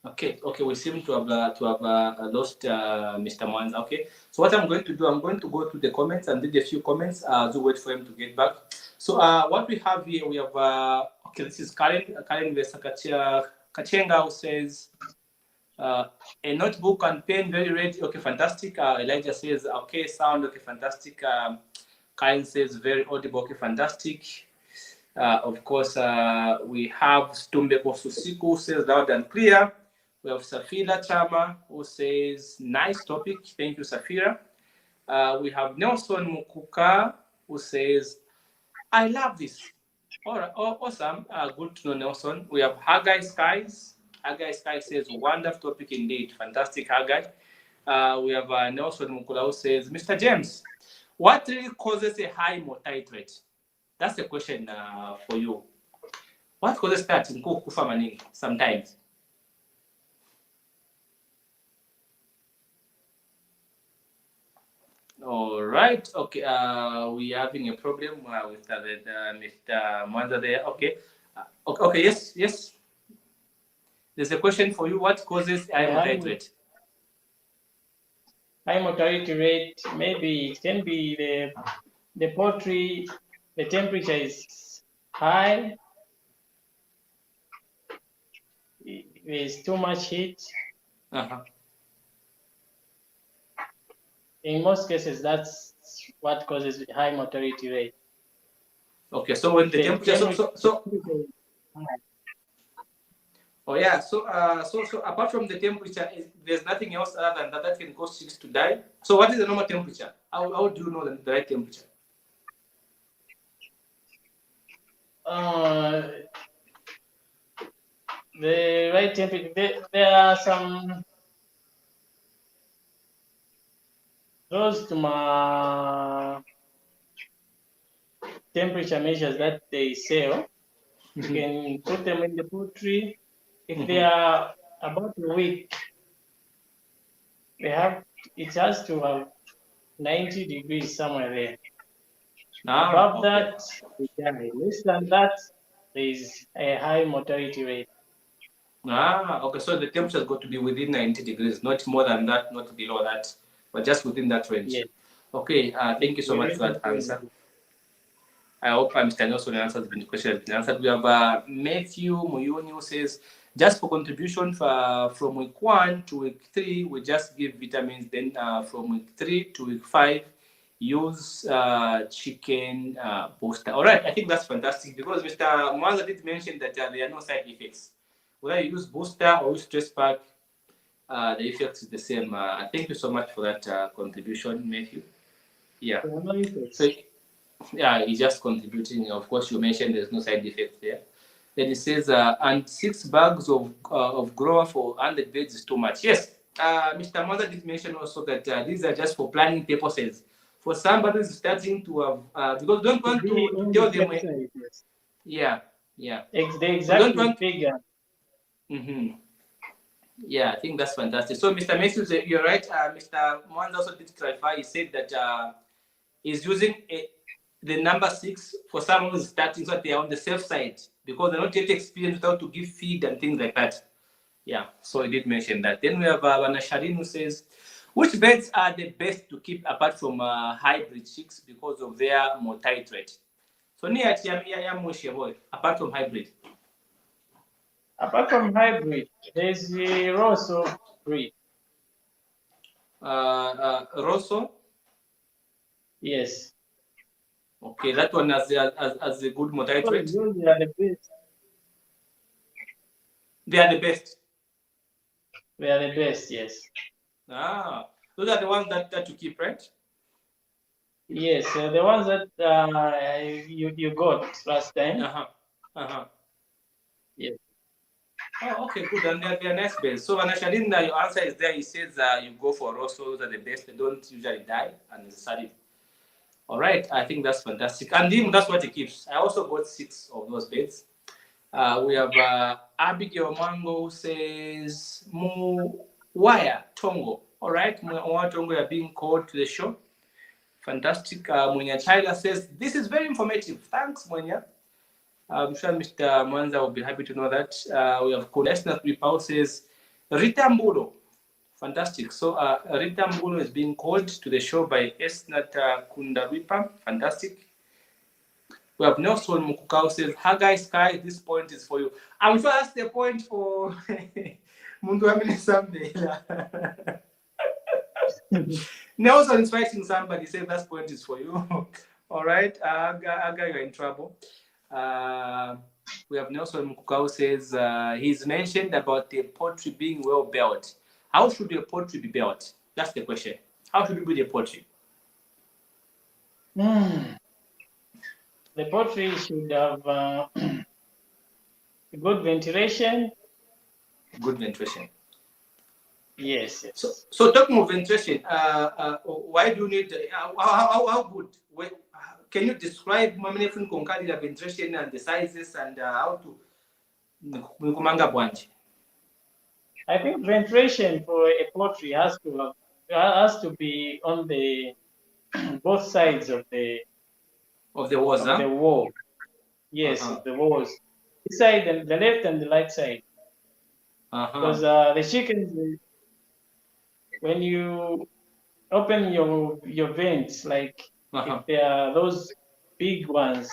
Okay, we seem to have lost Mr. Mwanza. Okay, so what I'm going to do, I'm going to go to the comments and read a few comments to wait for him to get back. So what we have here, we have, okay, this is Karen Kachenga, who says, a notebook and pen, very ready. Okay, fantastic. Elijah says, okay, sound, okay, fantastic. Karen says, very audible, okay, fantastic. Of course, we have Stumbeko Susiku, who says loud and clear. We have Safira Chama, who says, nice topic. Thank you, Safira. We have Nelson Mukuka, who says, I love this. All right, awesome. Good to know, Nelson. We have Haggai Skies. Haggai Skies says, wonderful topic indeed. Fantastic, Haggai. We have Nelson Mukula, who says, Mr. James, what really causes a high mortality rate? That's the question for you. What causes that in kufa maningi sometimes? All right. Okay. We're having a problem with Mr. Mwanza there. Okay. Okay. Yes. There's a question for you. What causes high mortality rate? High mortality rate, maybe it can be the poultry, the temperature is high, there's too much heat. In most cases, that's what causes high mortality rate. Okay, so when the temperature, oh yeah, so apart from the temperature, there's nothing else other than that can cause chicks to die. So what is the normal temperature? How do you know the right temperature? The right temperature, there are some close to my temperature measures that they sell. You can put them in the poultry. If they are about a week, it has to have 90 degrees somewhere there. Above that, they die. Less than that, there is a high mortality rate. Okay. So the temperature has got to be within 90 degrees, not more than that, not below that, but just within that range. Yes. Okay. Thank you so much for that answer. I hope Mr. Nelson answers the question has been answered. We have Matthew Muyuni, who says, just for contribution from week 1 to week 3, we just give vitamins. Then from week 3 to week 5, use chicken booster. All right, I think that's fantastic because Mr. Mwanza did mention that there are no side effects. Whether you use booster or use stress pack, the effect is the same. Thank you so much for that contribution, Matthew. Yeah. So, yeah, he's just contributing. Of course, you mentioned there's no side effect there. Then it says, and 6 bags of grower for 100 beds is too much. Yes, Mr. Mother did mention also that these are just for planning purposes. For somebody who's starting to have, because don't want to tell them. Yes. Yeah, yeah. The exact figure. Mm-hmm. Yeah, I think that's fantastic. So, Mr. Matthews, you're right. Mr. Mwanza also did clarify. He said that he's using the number 6 for someone who's starting, so that they are on the safe side because they're not yet experienced how to give feed and things like that. Yeah, so he did mention that. Then we have Vanasharin who says, which beds are the best to keep apart from hybrid chicks because of their mortality rate? So, apart from hybrid. Apart from hybrid, there's the Rosso breed. Rosso? Yes. Okay, that one has a good mortality rate. They are the best. They are the best. They are the best, yes. Those are the ones that you keep, right? Yes, the ones that you got last time. Yes. Oh, okay, good. And they're nice beds. So, Vanasharin, your answer is there. He says you go for Rosso. Those are the best. They don't usually die unnecessarily. All right, I think that's fantastic. And him, that's what he keeps. I also got 6 of those beds. We have Abigail Mango says, Muwaya Tongo. All right, Muwaya Tongo are being called to the show. Fantastic. Munya Tyler says, this is very informative. Thanks, Munya. I'm sure Mr. Mwanza will be happy to know that. We have Kulesna Pripao says, Rita Mbulo. Fantastic. So Rita Mbulo is being called to the show by Esnat Kundaripa. Fantastic. We have Nelson Mukukao says, Hagai Sky, this point is for you. I'm sure that's the point for Mundu Amine someday. Nelson is fighting somebody, say that point is for you. All right, Hagai, you're in trouble. We have Nelson Mukukao says, he's mentioned about the poultry being well built. How should the poultry be built? That's the question. How should we build a poultry? The poultry should have good ventilation. Good ventilation. Yes. So talking of ventilation, why do you need? How good? Can you describe the ventilation and the sizes and how to? I think ventilation for a poultry has to be on the both sides of the walls. Of the wall. Yes, the walls. The side and the left and the right side. Because the chickens, when you open your vents, like if they are those big ones,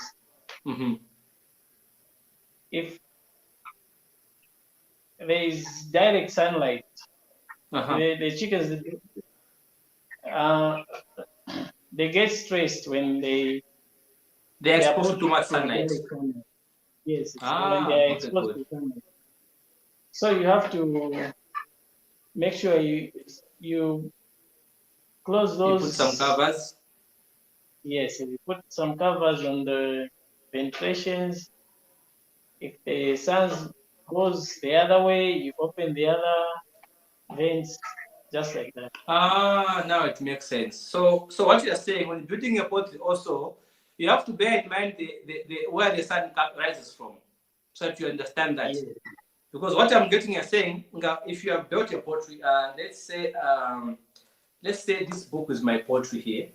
if there is direct sunlight, the chickens they get stressed when they're exposed to too much sunlight. Yes, when they are exposed to sunlight. So you have to make sure you close those. You put some covers. Yes, you put some covers on the ventilations. If the sun goes the other way, you open the other vents, just like that. Now it makes sense. So what you are saying, when building a poultry also, you have to bear in mind the where the sun rises from, so that you understand that. Yeah. Because what I'm getting is saying, if you have built a poultry, let's say this book is my poultry here.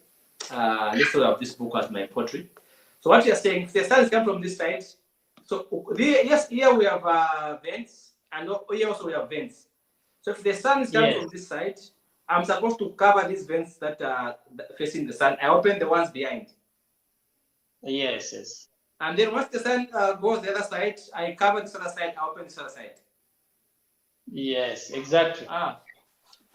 Let's say I have this book as my poultry. So what you're saying, if the sun comes from this side, so yes, here we have vents, and here also we have vents. So if the sun is coming from this side, I'm supposed to cover these vents that are facing the sun. I open the ones behind. Yes. And then once the sun goes the other side, I cover this other side, I open this other side. Yes, exactly.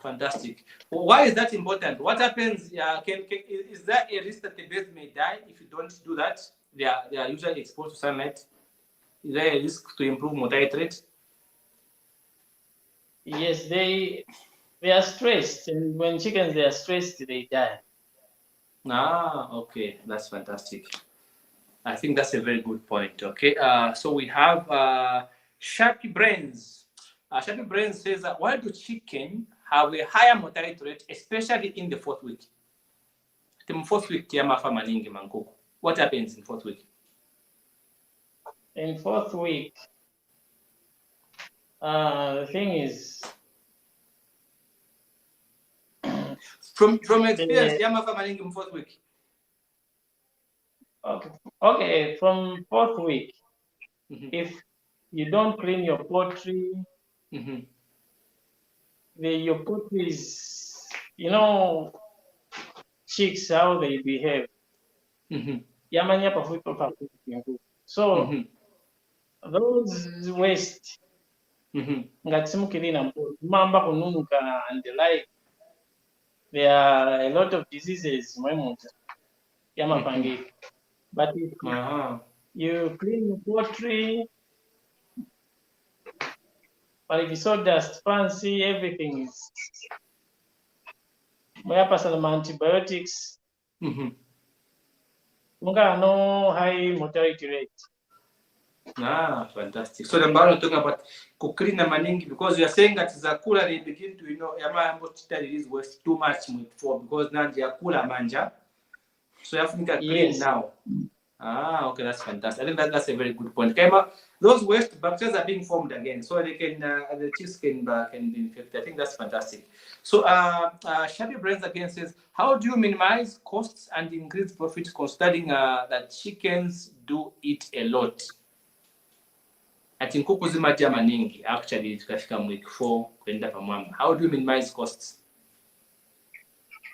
Fantastic. Why is that important? What happens? Is there a risk that the birds may die if you don't do that? They are usually exposed to sunlight. Is there a risk to improve mortality rate? Yes, they are stressed, and when chickens they are stressed, they die. Okay, that's fantastic. I think that's a very good point. Okay, so we have Sharpie Brains. Sharpie Brains says that why do chicken have a higher mortality rate, especially in the fourth week? The fourth week, what happens in fourth week? In fourth week, the thing is, from experience, in fourth week. Okay, from fourth week, if you don't clean your poultry, your poultry is, chicks, how they behave. So those waste, mamba kununuka and the like, there are a lot of diseases but if you clean your poultry, but if you sawdust fancy, everything is some antibiotics. No high mortality rate. Fantastic. So the Mbano talking about cooking maningi, because you are saying that Zakula they begin to is waste too much for because now they are cooler manja. So you have to clean now. Okay, that's fantastic. I think that's a very good point. Those waste bacteria are being formed again, so they can the chicks can be infected. I think that's fantastic. So Shabby Brains again says, how do you minimize costs and increase profit considering that chickens do eat a lot? Ati nkuku zimatia maningi actually tukafika week 4 kwenda pamwamba. How do you minimize costs?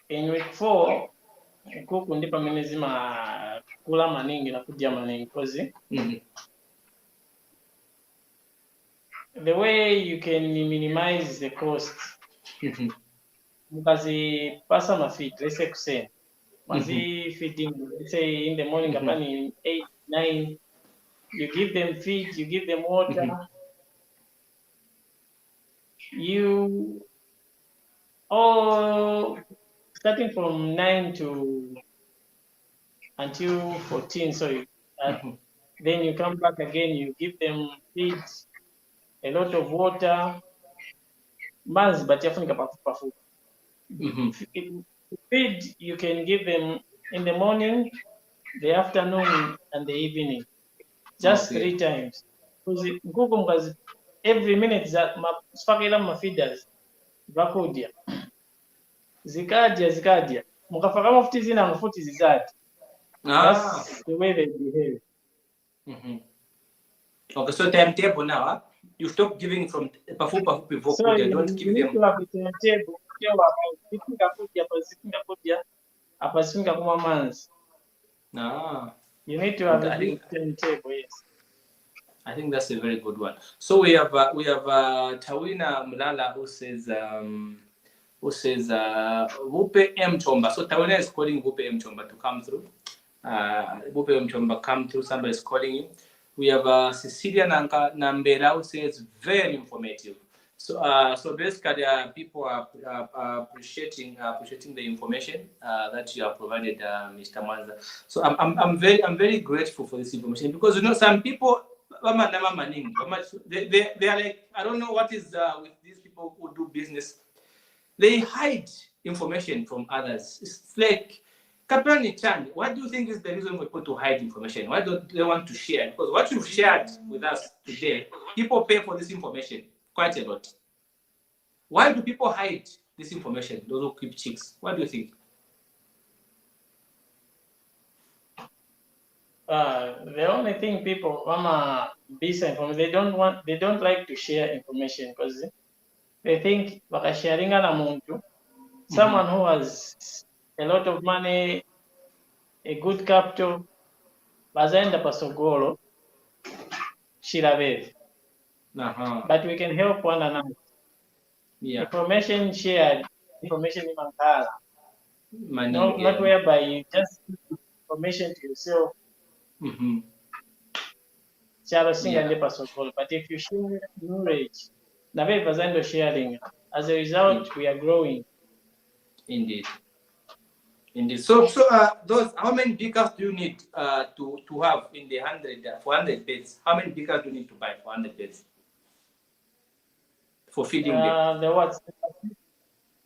In week 4 nkuku ndipo mimi zima kula maningi na kudia maningi because the way you can minimize the cost mukazi pasa mafeed, let's say feeding, let's say in the morning kapani 8, 9, you give them feed, you give them water, you starting from 9 to until 14, so then you come back again, you give them feed, a lot of water, but feed you can give them in the morning, the afternoon, and the evening, just 3 times. Because every minute that my feeders vakudia zikadia mukafaka mafuti zina mafuti zizadi. That's the way they behave. Okay, so timetable now, you stop giving from pafu before so you don't give them. To have a timetable. You need to have a timetable. Yes. I think that's a very good one. So we have Tawina Mulala who says Wupe M Chomba. So Tawina is calling Wupe M Chomba to come through. Wupe M Chomba come through. Somebody is calling him. We have Cecilia Nambera who says very informative. So basically, people are appreciating the information that you have provided, Mr. Manza. So I'm very grateful for this information, because some people they are like, I don't know what is with these people who do business. They hide information from others. It's like, Kapani Chan, what do you think is the reason for people to hide information? Why don't they want to share? Because what you've shared with us today, people pay for this information quite a lot. Why do people hide this information, those who keep chicks? What do you think? The only thing people they don't like to share information because they think sharing someone who has a lot of money, a good capital, bazaenda pasogolo shirabevi. But we can help one another. information shared, information in Mankala. No, not whereby you just give information to yourself. But if you share knowledge, Nave sharing. As a result, we are growing. Indeed. Indeed. So those, how many beakers do you need to have in the 400 beds? How many beakers do you need to buy for 100 beds for feeding them? The what?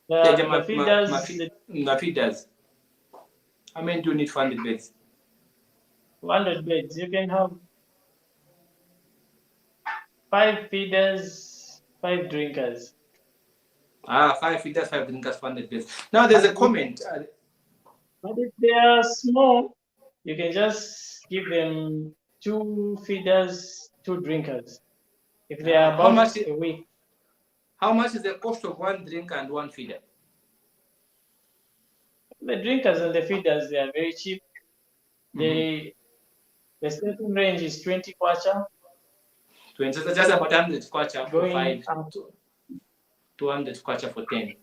The feeders. The feeders. How many do you need for 100 beds? 100 beds. You can have 5 feeders, 5 drinkers. 5 feeders, 5 drinkers, 100 beds. Now there's a comment. But if they are small, you can just give them 2 feeders, 2 drinkers. If they are about a week. How much is the cost of 1 drinker and 1 feeder? The drinkers and the feeders, they are very cheap. The starting range is 20 kwacha. 20, so just about 100 kwacha for 5, 200 kwacha for 10.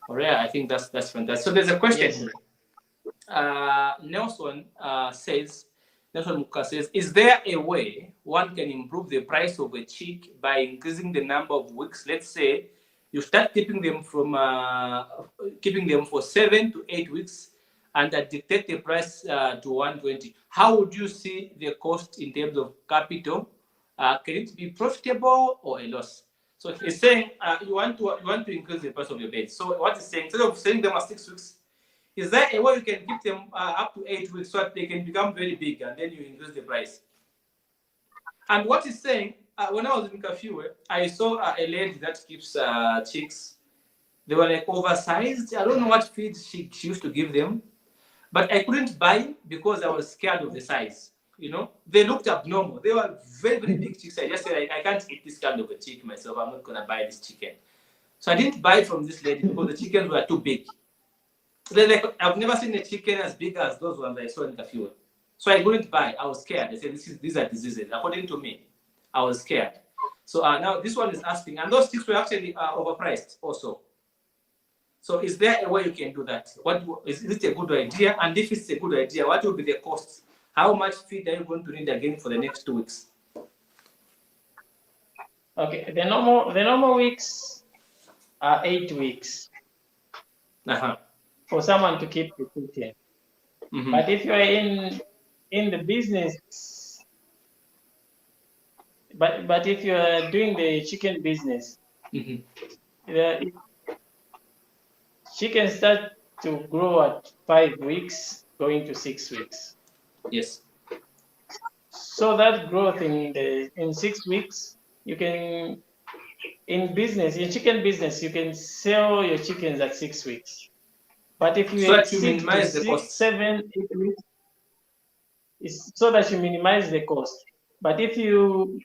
Alright, I think that's fantastic. So there's a question. Yes. Nelson Muka says, is there a way one can improve the price of a chick by increasing the number of weeks? Let's say you start keeping them for 7 to 8 weeks and dictate the price to 120. How would you see the cost in terms of capital? Can it be profitable or a loss? So he's saying you want to increase the price of your bed. So what he's saying, instead of selling them at 6 weeks, is there a way you can keep them up to 8 weeks so that they can become very big and then you increase the price? And what he's saying, when I was in Kafue, I saw a lady that keeps chicks. They were like oversized. I don't know what feed she used to give them, but I couldn't buy because I was scared of the size. You know, they looked abnormal. They were very, very big chicks. I just said, I can't eat this kind of a chick myself. I'm not going to buy this chicken. So I didn't buy from this lady because the chickens were too big. Like, I've never seen a chicken as big as those ones I saw in Kafue. So I couldn't buy. I was scared. They said, these are diseases. According to me, I was scared. So now this one is asking, and those chicks were actually overpriced also. So is there a way you can do that? Is it a good idea? And if it's a good idea, what will be the cost? How much feed are you going to need again for the next 2 weeks? Okay, the normal weeks are 8 weeks for someone to keep the chicken. But if you are in the business, but if you are doing the chicken business, chicken start to grow at 5 weeks, going to 6 weeks. Yes. So that growth in 6 weeks, you can, in chicken business, you can sell your chickens at 6 weeks. But if you exceed to 7, 8 weeks, it's so that you minimize the cost. But if you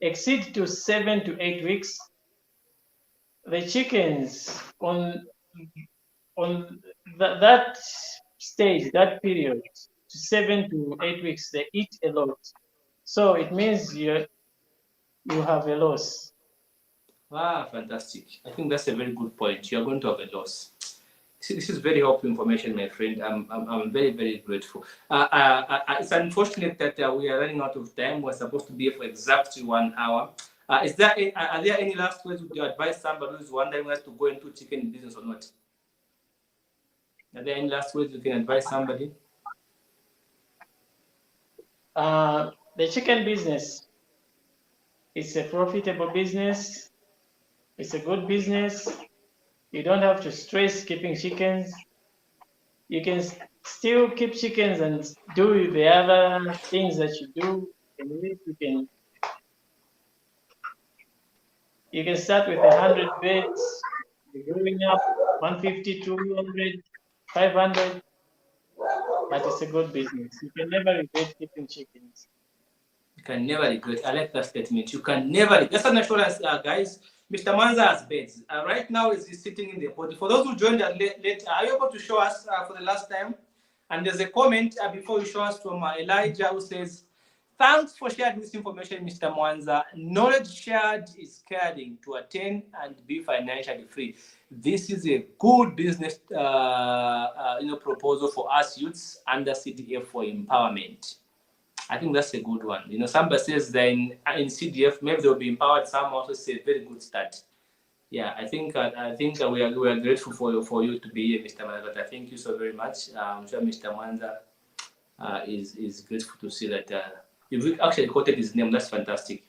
exceed to 7 to 8 weeks, the chickens on that stage, that period, 7 to 8 weeks, they eat a lot. So it means you have a loss. Fantastic. I think that's a very good point. You're going to have a loss. This is very helpful information, my friend. I'm very, very grateful. It's unfortunate that we are running out of time. We're supposed to be here for exactly 1 hour. Are there any last words would you advise somebody who's wondering whether to go into chicken business or not? Are there any last words you can advise somebody? The chicken business, it's a profitable business. It's a good business. You don't have to stress keeping chickens. You can still keep chickens and do the other things that you do. You can start with 100 beds, growing up 150, 200, 500. But it's a good business. You can never regret keeping chickens. You can never regret. I like that statement. You can never regret. That's an assurance, guys. Mr. Manza has beds. Right now, he's sitting in the body. For those who joined us late, are you able to show us for the last time? And there's a comment before you show us from Elijah who says, Thanks for sharing this information, Mr. Mwanza. Knowledge shared is caring to attain and be financially free. This is a good business proposal for us youths under CDF for empowerment. I think that's a good one. Somebody says that in CDF, maybe they'll be empowered. Some also say very good start. Yeah, I think we are grateful for you to be here, Mr. Mwanza. Thank you so very much. I'm sure Mr. Mwanza is grateful to see that you've actually quoted his name. That's fantastic.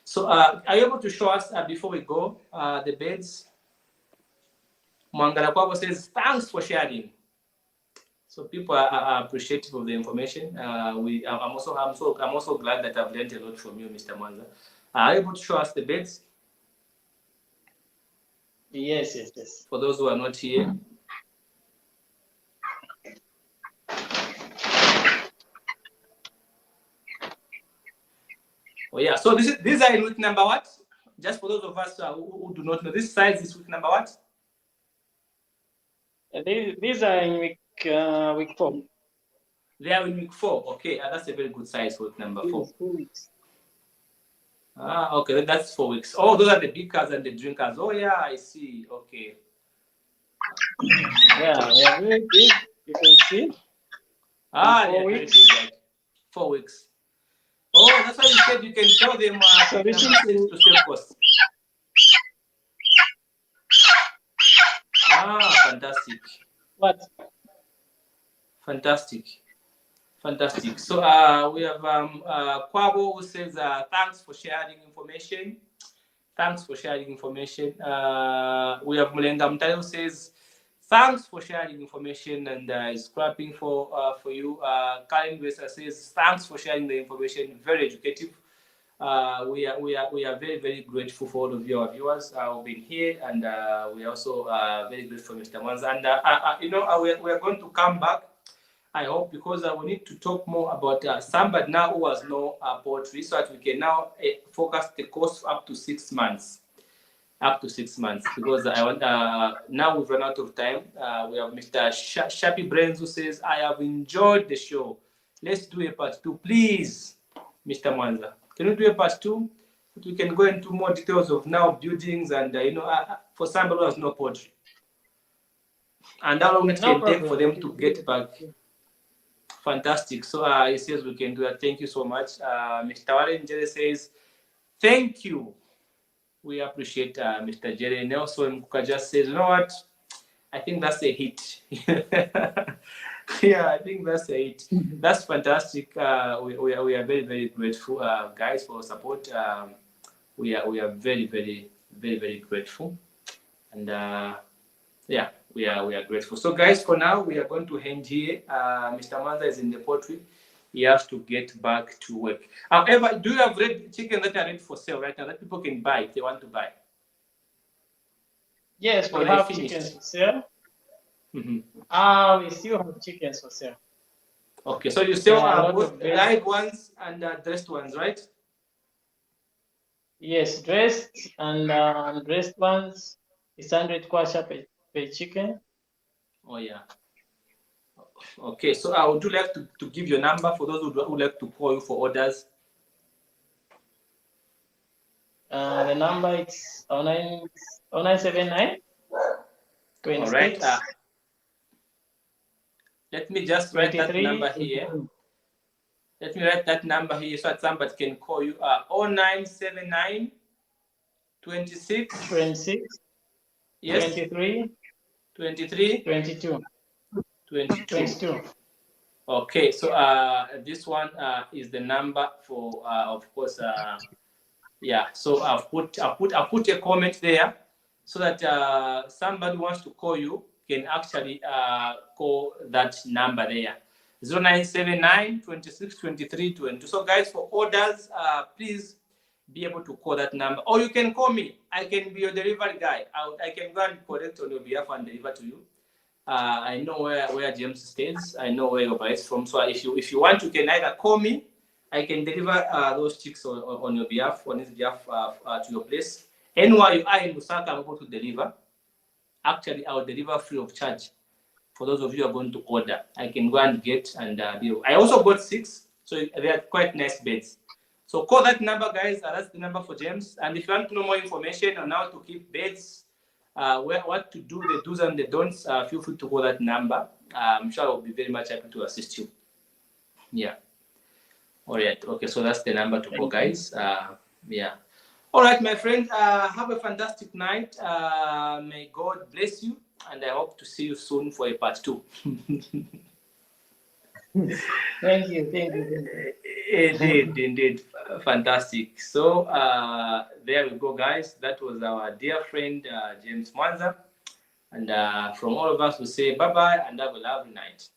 So, are you able to show us before we go the beds? Mwangala Kwabo says thanks for sharing. So people are appreciative of the information. I'm also glad that I've learned a lot from you, Mr. Mwanza. Are you able to show us the beds? Yes. For those who are not here. Oh yeah. So these are in week number what? Just for those of us who do not know, this size is week number what? These are in week 4. They are in week 4. Okay, that's a very good size for week number 4. 4 weeks. Okay, that's 4 weeks. Oh, those are the big cars and the drinkers. Oh yeah, I see. Okay. Yeah, they are very big. You can see. They're very big, like 4 weeks. Oh, that's why you said you can show them to save costs. Fantastic. What? Fantastic. So we have Kwabo who says thanks for sharing information. We have Mulenga Mutale who says thanks for sharing information and is clapping for you. Karen Wester says thanks for sharing the information. Very educative. We are very, very grateful for all of you, our viewers who've been here, and we are also very grateful for Mr. Mwanza. And we are going to come back, I hope, because we need to talk more about somebody now who has no poetry, so that we can now focus the course up to 6 months. Because I want now we've run out of time. We have Mr. Shappy Brains who says, I have enjoyed the show. Let's do a part 2, please, Mr. Mwanza. Can we do a part 2? We can go into more details of now buildings and for somebody who has no poetry, and how long it can take for them to get back. Fantastic. So he says we can do that. Thank you so much. Mr. Warren Jerry says, thank you. We appreciate Mr. Jerry. Nelson Mkuka just says, you know what? I think that's a hit. Yeah, I think that's a hit. That's fantastic. We are very, very grateful, guys, for support. We are very, very, very, very grateful. And yeah, we are grateful. So guys, for now, we are going to end here. Mr. Mwanza is in the poultry. He has to get back to work. However, do you have red chicken that are ready for sale right now that people can buy if they want to buy? Yes, we have chickens for sale. We still have chickens for sale. Okay, so you still have both live ones and dressed ones, right? Yes, dressed and undressed ones. It's 100 kwacha per chicken. Oh yeah. Okay, so would you like to give your number for those who would like to call you for orders? The number is 0979 26. All right. Let me just write that number here. Let me write that number here so that somebody can call you. 0979 26 26. Yes. 23. 23. 22. 22. Okay, so this one is the number for, of course, yeah. So I'll put a comment there so that somebody who wants to call you can actually call that number there. 0979 26 23 22. So guys, for orders, please be able to call that number, or you can call me. I can be your delivery guy. I can go and collect on your behalf and deliver to you. I know where James stays. I know where he operates from. So if you want, you can either call me. I can deliver those chicks on your behalf, on his behalf, to your place. Anywhere you are in Lusaka, I'm able to deliver. Actually, I'll deliver free of charge. For those of you who are going to order, I can go and get and deal. I also got 6. So they are quite nice beds. So call that number, guys. That's the number for James. And if you want to know more information on how to keep beds, what to do, the do's and the don'ts, feel free to call that number. I'm sure I'll be very much happy to assist you. Yeah. All right. Okay. So that's the number to call, guys. Yeah. All right, my friend. Have a fantastic night. May God bless you, and I hope to see you soon for a part 2. Thank you. Indeed. Fantastic. So there we go, guys. That was our dear friend James Mwanza. And from all of us, we say bye-bye and have a lovely night.